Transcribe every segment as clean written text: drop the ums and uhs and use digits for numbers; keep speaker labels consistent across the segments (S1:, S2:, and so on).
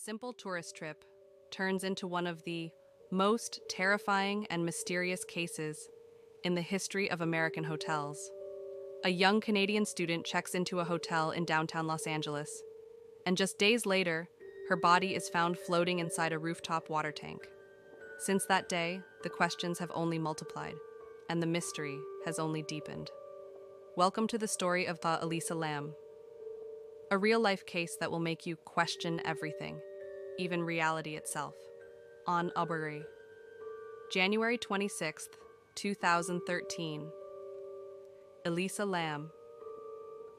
S1: simple tourist trip turns into one of the most terrifying and mysterious cases in the history of American hotels. A young Canadian student checks into a hotel in downtown Los Angeles, and just days later, her body is found floating inside a rooftop water tank. Since that day, the questions have only multiplied, and the mystery has only deepened. Welcome to the story of the Elisa Lam, a real-life case that will make you question everything, even reality itself. On Aubrey, January 26th, 2013. Elisa Lam,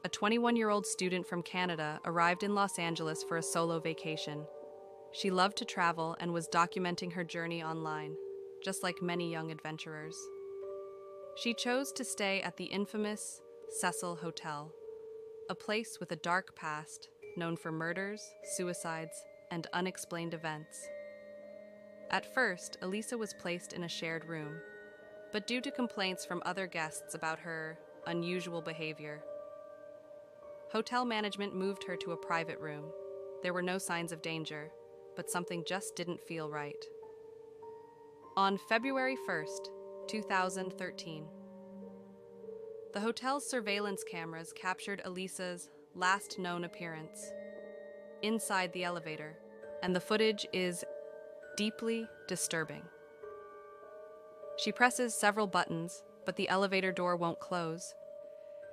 S1: a 21-year-old student from Canada, arrived in Los Angeles for a solo vacation. She loved to travel and was documenting her journey online, just like many young adventurers. She chose to stay at the infamous Cecil Hotel, a place with a dark past known for murders, suicides, and unexplained events. At first, Elisa was placed in a shared room, but due to complaints from other guests about her unusual behavior, hotel management moved her to a private room. There were no signs of danger, but something just didn't feel right. On February 1st, 2013, the hotel's surveillance cameras captured Elisa's last known appearance inside the elevator, and the footage is deeply disturbing. She presses several buttons, but the elevator door won't close.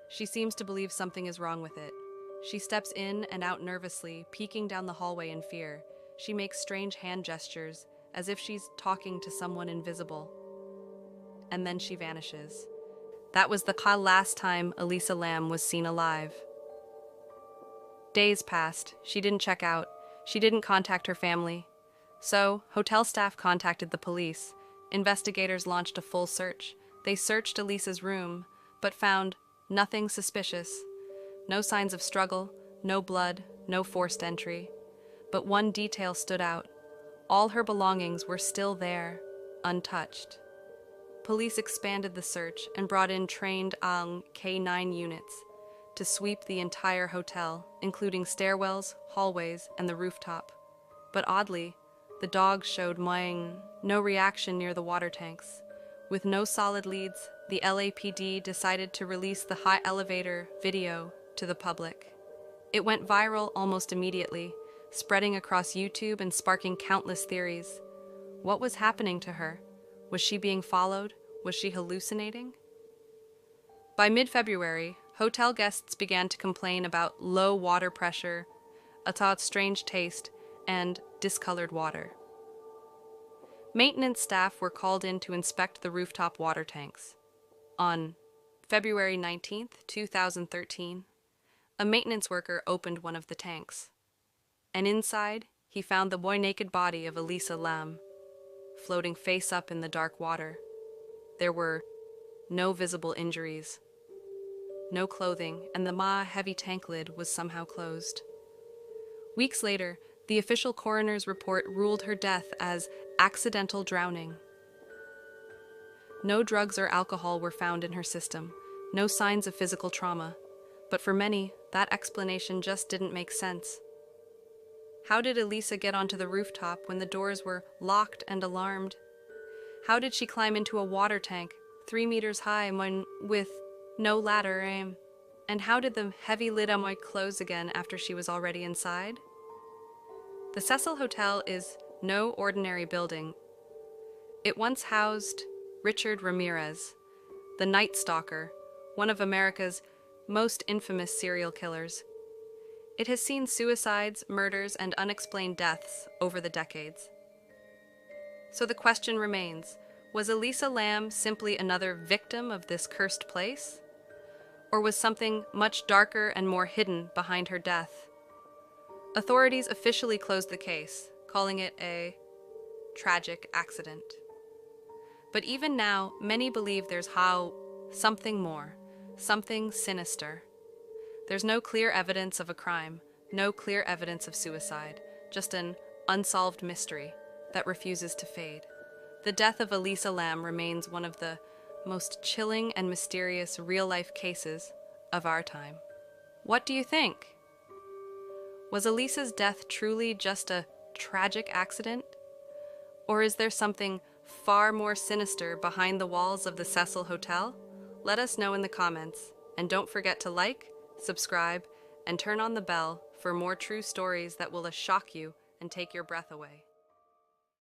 S1: She seems to believe something is wrong with it. She steps in and out nervously, peeking down the hallway in fear. She makes strange hand gestures, as if she's talking to someone invisible. And then she vanishes. That was the last time Elisa Lam was seen alive. Days passed. She didn't check out. She didn't contact her family. So, hotel staff contacted the police. Investigators launched a full search. They searched Elisa's room, but found nothing suspicious. No signs of struggle, no blood, no forced entry. But one detail stood out. All her belongings were still there, untouched. Police expanded the search and brought in trained K9 units to sweep the entire hotel, including stairwells, hallways, and the rooftop. But oddly, the dogs showed no reaction near the water tanks. With no solid leads, the LAPD decided to release the high elevator video to the public. It went viral almost immediately, spreading across YouTube and sparking countless theories. What was happening to her? Was she being followed? Was she hallucinating? By mid-February, hotel guests began to complain about low water pressure, a strange taste, and discolored water. Maintenance staff were called in to inspect the rooftop water tanks. On February 19th, 2013, a maintenance worker opened one of the tanks, and inside, he found the naked body of Elisa Lam, floating face up in the dark water. There were no visible injuries, no clothing, and the heavy tank lid was somehow closed. Weeks later, the official coroner's report ruled her death as accidental drowning. No drugs or alcohol were found in her system, no signs of physical trauma, but for many, that explanation just didn't make sense. How did Elisa get onto the rooftop when the doors were locked and alarmed? How did she climb into a water tank 3 meters high with no ladder? And how did the heavy lid close again after she was already inside? The Cecil Hotel is no ordinary building. It once housed Richard Ramirez, the Night Stalker, one of America's most infamous serial killers. It has seen suicides, murders, and unexplained deaths over the decades. So the question remains, was Elisa Lam simply another victim of this cursed place? Or was something much darker and more hidden behind her death? Authorities officially closed the case, calling it a tragic accident. But even now, many believe there's something more, something sinister. There's no clear evidence of a crime, no clear evidence of suicide, just an unsolved mystery that refuses to fade. The death of Elisa Lam remains one of the most chilling and mysterious real-life cases of our time. What do you think? Was Elisa's death truly just a tragic accident? Or is there something far more sinister behind the walls of the Cecil Hotel? Let us know in the comments, and don't forget to like, subscribe, and turn on the bell for more true stories that will shock you and take your breath away.